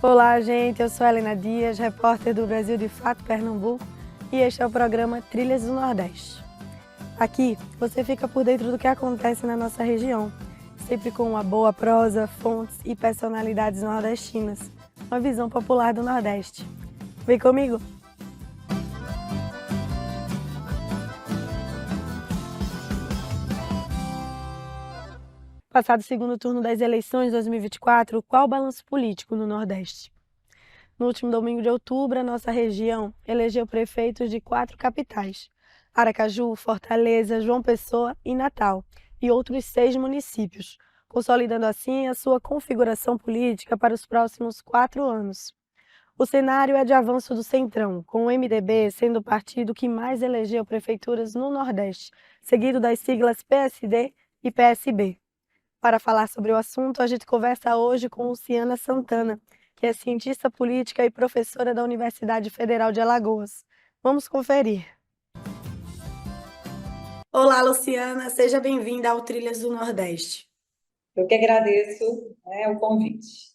Olá, gente. Eu sou Helena Dias, repórter do Brasil de Fato Pernambuco, e este é o programa Trilhas do Nordeste. Aqui você fica por dentro do que acontece na nossa região, sempre com uma boa prosa, fontes e personalidades nordestinas, uma visão popular do Nordeste. Vem comigo! Passado o segundo turno das eleições de 2024, qual o balanço político no Nordeste? No último domingo de outubro, a nossa região elegeu prefeitos de 4 capitais: Aracaju, Fortaleza, João Pessoa e Natal, e outros 6 municípios, consolidando assim a sua configuração política para os próximos 4 anos. O cenário é de avanço do Centrão, com o MDB sendo o partido que mais elegeu prefeituras no Nordeste, seguido das siglas PSD e PSB. Para falar sobre o assunto, a gente conversa hoje com Luciana Santana, que é cientista política e professora da Universidade Federal de Alagoas. Vamos conferir. Olá, Luciana, seja bem-vinda ao Trilhas do Nordeste. Eu que agradeço, o convite.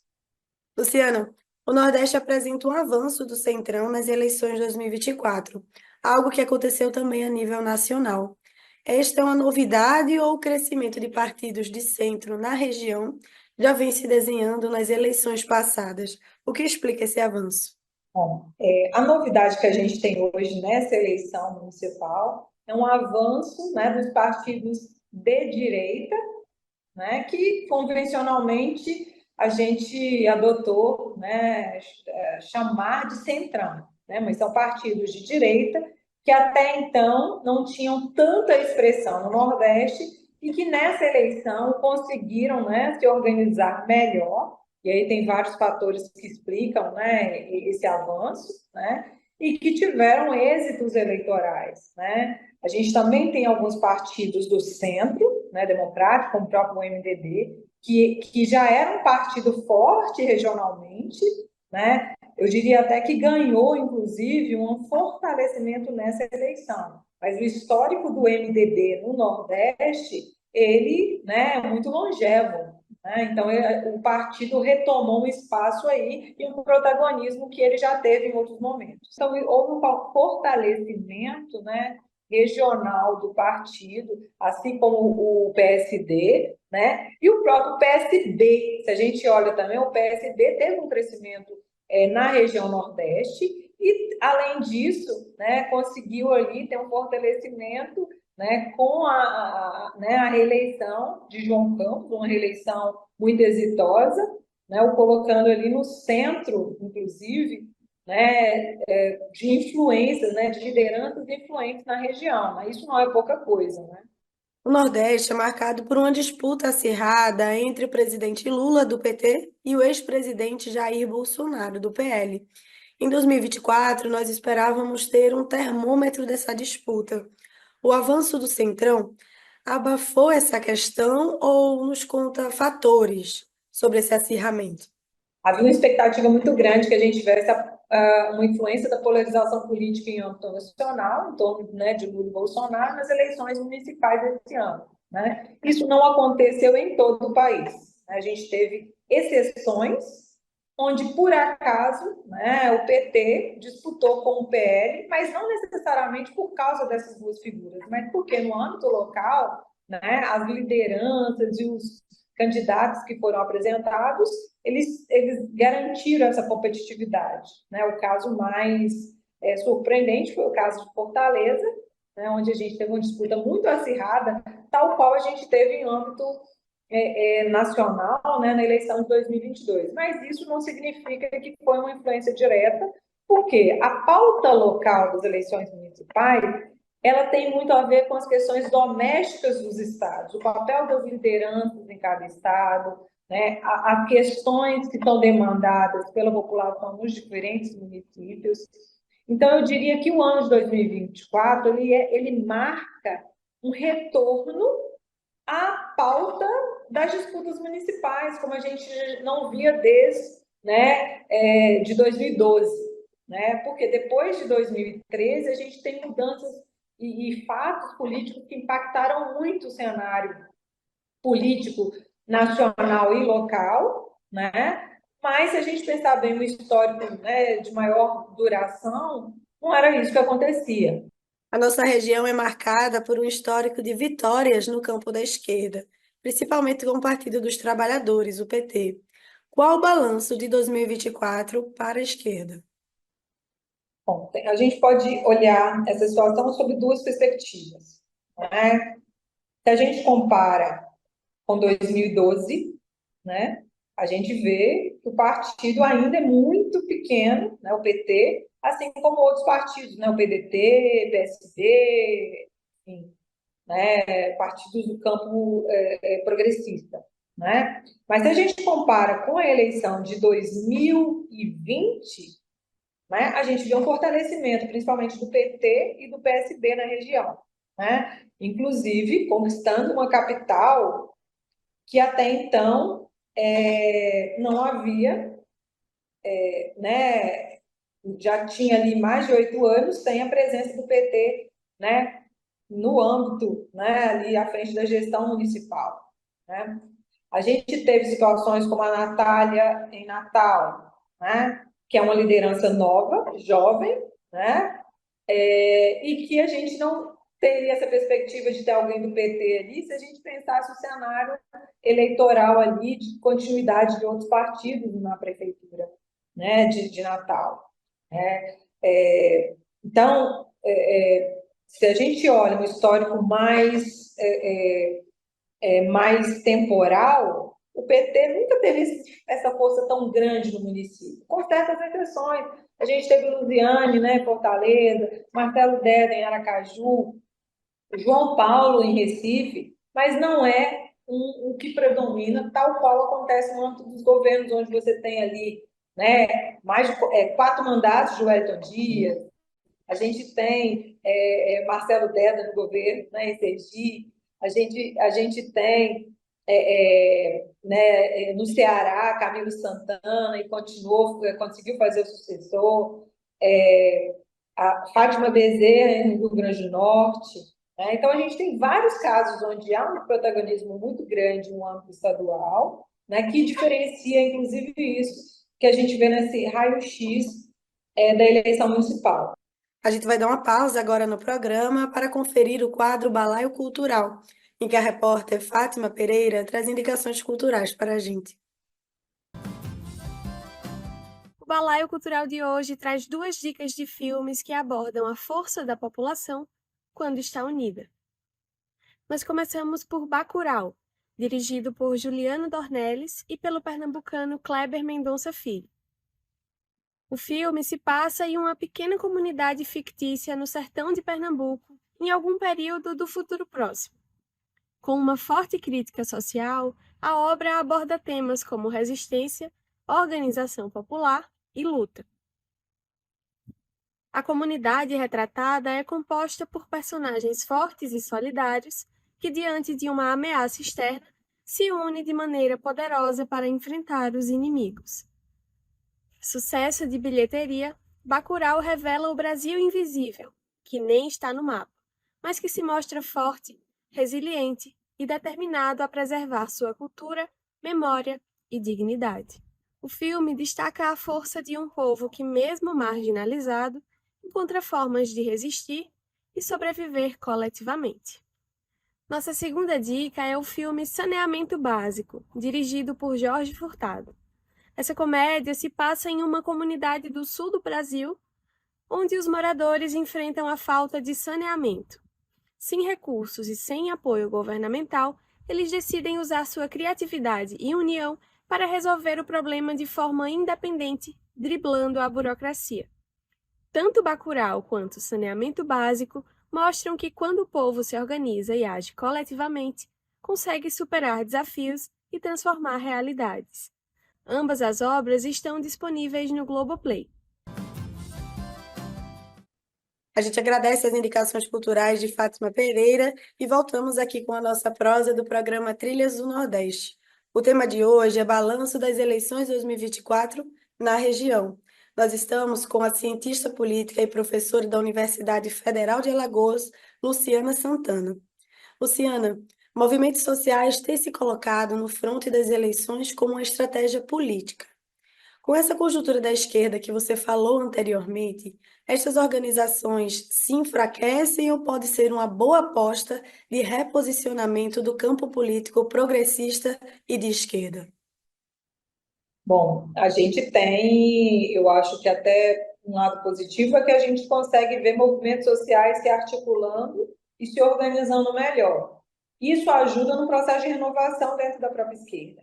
Luciana, o Nordeste apresenta um avanço do Centrão nas eleições de 2024, algo que aconteceu também a nível nacional. Esta é uma novidade ou o crescimento de partidos de centro na região já vem se desenhando nas eleições passadas? O que explica esse avanço? Bom, a novidade que a gente tem hoje nessa eleição municipal é um avanço, dos partidos de direita, que convencionalmente a gente adotou, chamar de centrão, mas são partidos de direita que até então não tinham tanta expressão no Nordeste e que nessa eleição conseguiram, se organizar melhor. E aí tem vários fatores que explicam, esse avanço, e que tiveram êxitos eleitorais, A gente também tem alguns partidos do centro, democrático, como o próprio MDB, que já era um partido forte regionalmente, Eu diria até que ganhou, inclusive, um fortalecimento nessa eleição. Mas o histórico do MDB no Nordeste, ele, é muito longevo. Então, o partido retomou um espaço aí e um protagonismo que ele já teve em outros momentos. Então, houve um fortalecimento, regional do partido, assim como o PSD, e o próprio PSB. Se a gente olha também, o PSB teve um crescimento na região Nordeste e, além disso, conseguiu ali ter um fortalecimento com a reeleição de João Campos, uma reeleição muito exitosa, o colocando ali no centro, inclusive, de influências, de lideranças influentes na região. Mas isso não é pouca coisa, O Nordeste é marcado por uma disputa acirrada entre o presidente Lula, do PT, e o ex-presidente Jair Bolsonaro, do PL. Em 2024, nós esperávamos ter um termômetro dessa disputa. O avanço do Centrão abafou essa questão ou nos conta fatores sobre esse acirramento? Havia uma expectativa muito grande que a gente tivesse uma influência da polarização política em âmbito nacional, em torno de Lula e Bolsonaro, nas eleições municipais desse ano. Isso não aconteceu em todo o país. A gente teve exceções, onde, por acaso, o PT disputou com o PL, mas não necessariamente por causa dessas duas figuras, mas porque no âmbito local, as lideranças e os candidatos que foram apresentados, eles garantiram essa competitividade. O caso mais surpreendente foi o caso de Fortaleza, onde a gente teve uma disputa muito acirrada, tal qual a gente teve em âmbito nacional, na eleição de 2022. Mas isso não significa que foi uma influência direta, porque a pauta local das eleições municipais ela tem muito a ver com as questões domésticas dos estados, o papel das lideranças em cada estado, as questões que são demandadas pela população nos diferentes municípios. Então, eu diria que o ano de 2024 ele marca um retorno à pauta das disputas municipais, como a gente não via desde de 2012, porque depois de 2013 a gente tem mudanças e fatos políticos que impactaram muito o cenário político nacional e local, Mas, se a gente pensar bem no histórico, né, de maior duração, não era isso que acontecia. A nossa região é marcada por um histórico de vitórias no campo da esquerda, principalmente com o Partido dos Trabalhadores, o PT. Qual o balanço de 2024 para a esquerda? Bom, a gente pode olhar essa situação sob duas perspectivas, né? Se a gente compara com 2012, né, a gente vê que o partido ainda é muito pequeno, né, o PT, assim como outros partidos, né, o PDT, PSD, enfim, né, partidos do campo progressista. Né? Mas se a gente compara com a eleição de 2020, né, a gente vê um fortalecimento, principalmente do PT e do PSB na região. Né? Inclusive, conquistando uma capital que até então não havia, né, já tinha ali mais de 8 anos, sem a presença do PT, né, no âmbito, né, ali à frente da gestão municipal. Né? A gente teve situações como a Natália em Natal, né, que é uma liderança nova, jovem, né, e que a gente não teria essa perspectiva de ter alguém do PT ali se a gente pensasse o cenário eleitoral ali de continuidade de outros partidos na prefeitura, né, de Natal. Né? Então, se a gente olha um histórico mais temporal, o PT nunca teve essa força tão grande no município, com certas exceções. A gente teve Luziane, né, Fortaleza, Marcelo Deda em Aracaju, João Paulo em Recife, mas não é o que predomina, tal qual acontece no âmbito dos governos, onde você tem ali, né, mais de 4 mandatos de Wellington Dias, a gente tem Marcelo Deda no governo, né, em Sergipe, a gente tem né, no Ceará, Camilo Santana, e conseguiu fazer o sucessor, a Fátima Bezerra no Rio Grande do Norte. Né? Então, a gente tem vários casos onde há um protagonismo muito grande no âmbito estadual, né, que diferencia, inclusive, isso que a gente vê nesse raio-x da eleição municipal. A gente vai dar uma pausa agora no programa para conferir o quadro Balaio Cultural, em que a repórter Fátima Pereira traz indicações culturais para a gente. O Balaio Cultural de hoje traz 2 dicas de filmes que abordam a força da população quando está unida. Mas começamos por Bacurau, dirigido por Juliano Dornelles e pelo pernambucano Kleber Mendonça Filho. O filme se passa em uma pequena comunidade fictícia no sertão de Pernambuco, em algum período do futuro próximo. Com uma forte crítica social, a obra aborda temas como resistência, organização popular e luta. A comunidade retratada é composta por personagens fortes e solidários que, diante de uma ameaça externa, se unem de maneira poderosa para enfrentar os inimigos. Sucesso de bilheteria, Bacurau revela o Brasil invisível, que nem está no mapa, mas que se mostra forte, resiliente e determinado a preservar sua cultura, memória e dignidade. O filme destaca a força de um povo que, mesmo marginalizado, encontra formas de resistir e sobreviver coletivamente. Nossa segunda dica é o filme Saneamento Básico, dirigido por Jorge Furtado. Essa comédia se passa em uma comunidade do sul do Brasil, onde os moradores enfrentam a falta de saneamento. Sem recursos e sem apoio governamental, eles decidem usar sua criatividade e união para resolver o problema de forma independente, driblando a burocracia. Tanto Bacurau quanto Saneamento Básico mostram que quando o povo se organiza e age coletivamente, consegue superar desafios e transformar realidades. Ambas as obras estão disponíveis no Globoplay. A gente agradece as indicações culturais de Fátima Pereira e voltamos aqui com a nossa prosa do programa Trilhas do Nordeste. O tema de hoje é Balanço das Eleições 2024 na região. Nós estamos com a cientista política e professora da Universidade Federal de Alagoas, Luciana Santana. Luciana, movimentos sociais têm se colocado no fronte das eleições como uma estratégia política. Com essa conjuntura da esquerda que você falou anteriormente, estas organizações se enfraquecem ou pode ser uma boa aposta de reposicionamento do campo político progressista e de esquerda? Bom, a gente tem, eu acho que até um lado positivo é que a gente consegue ver movimentos sociais se articulando e se organizando melhor. Isso ajuda no processo de renovação dentro da própria esquerda,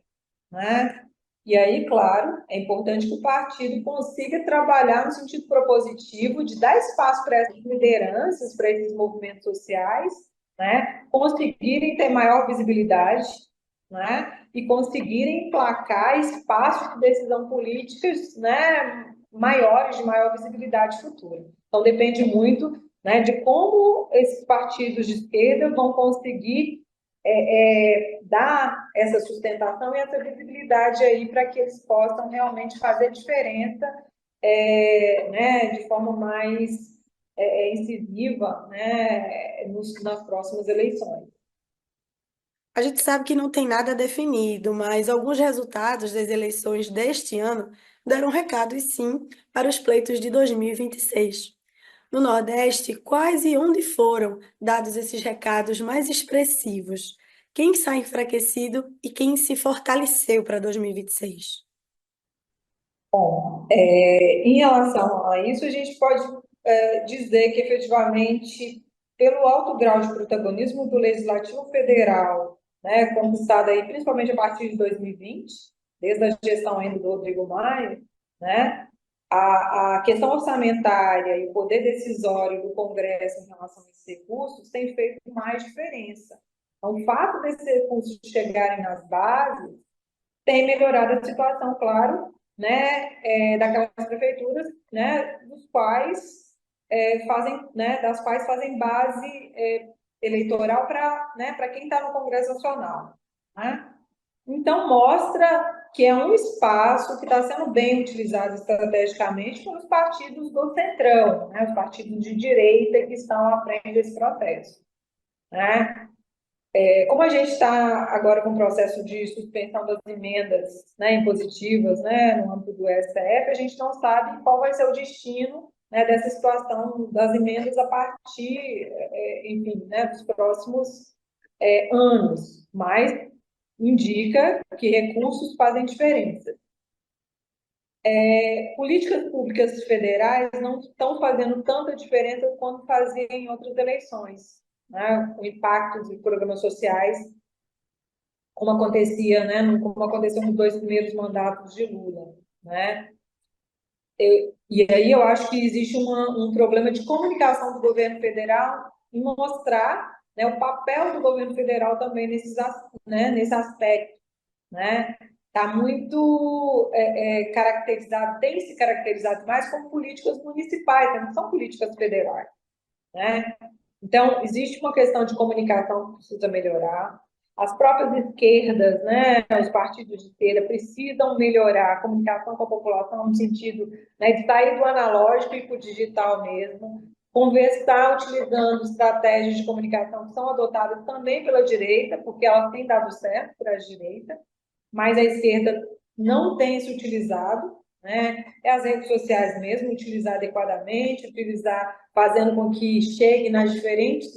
né? E aí, claro, é importante que o partido consiga trabalhar no sentido propositivo de dar espaço para essas lideranças, para esses movimentos sociais, né? Conseguirem ter maior visibilidade, né? E conseguirem emplacar espaços de decisão políticas, né? Maiores, de maior visibilidade futura. Então, depende muito, né, de como esses partidos de esquerda vão conseguir dar essa sustentação e essa visibilidade aí para que eles possam realmente fazer diferença, né, de forma mais incisiva, né, nas próximas eleições. A gente sabe que não tem nada definido, mas alguns resultados das eleições deste ano deram recados sim para os pleitos de 2026. No Nordeste, quais e onde foram dados esses recados mais expressivos? Quem sai enfraquecido e quem se fortaleceu para 2026? Em relação a isso, a gente pode dizer que efetivamente, pelo alto grau de protagonismo do Legislativo Federal, né, conquistado aí principalmente a partir de 2020, desde a gestão ainda do Rodrigo Maia, né, a questão orçamentária e o poder decisório do Congresso em relação a esses recursos tem feito mais diferença. Então, o fato desses recursos chegarem nas bases tem melhorado a situação, claro, né, daquelas prefeituras, né, dos quais fazem, né, das quais fazem base eleitoral para, né, para quem está no Congresso Nacional, né? Então mostra que é um espaço que está sendo bem utilizado estrategicamente pelos partidos do centrão, né, os partidos de direita que estão à frente desse processo, né? Como a gente está agora com o processo de suspensão das emendas, né, impositivas, né, no âmbito do STF, a gente não sabe qual vai ser o destino, né, dessa situação das emendas a partir, enfim, né, dos próximos anos, mas indica que recursos fazem diferença. Políticas públicas federais não estão fazendo tanta diferença quanto faziam em outras eleições, né, o impacto de programas sociais como acontecia, né, como aconteceu nos 2 primeiros mandatos de Lula, né? E aí eu acho que existe um problema de comunicação do governo federal em mostrar, né, o papel do governo federal também né, nesse aspecto, né? Está muito caracterizado, tem se caracterizado mais como políticas municipais, né? Não são políticas federais, né? Então, existe uma questão de comunicação que precisa melhorar. As próprias esquerdas, né, os partidos de esquerda precisam melhorar a comunicação com a população no sentido, né, de sair do analógico e para o digital mesmo, conversar utilizando estratégias de comunicação que são adotadas também pela direita, porque elas têm dado certo para a direita, mas a esquerda não tem se utilizado, né? É as redes sociais mesmo, utilizar adequadamente, utilizar fazendo com que chegue nos diferentes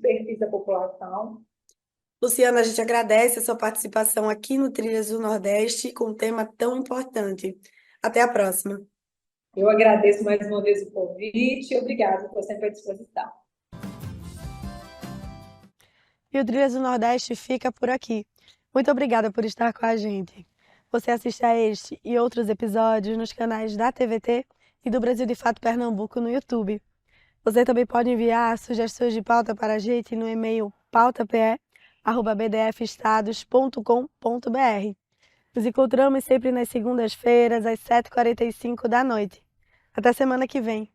perfis da população. Luciana, a gente agradece a sua participação aqui no Trilhas do Nordeste com um tema tão importante. Até a próxima. Eu agradeço mais uma vez o convite e obrigada, estou sempre à disposição. E o Trilhas do Nordeste fica por aqui. Muito obrigada por estar com a gente. Você assiste a este e outros episódios nos canais da TVT e do Brasil de Fato Pernambuco no YouTube. Você também pode enviar sugestões de pauta para a gente no e-mail pautape@bdfestados.com.br. Nos encontramos sempre nas segundas-feiras, às 7h45 da noite. Até semana que vem.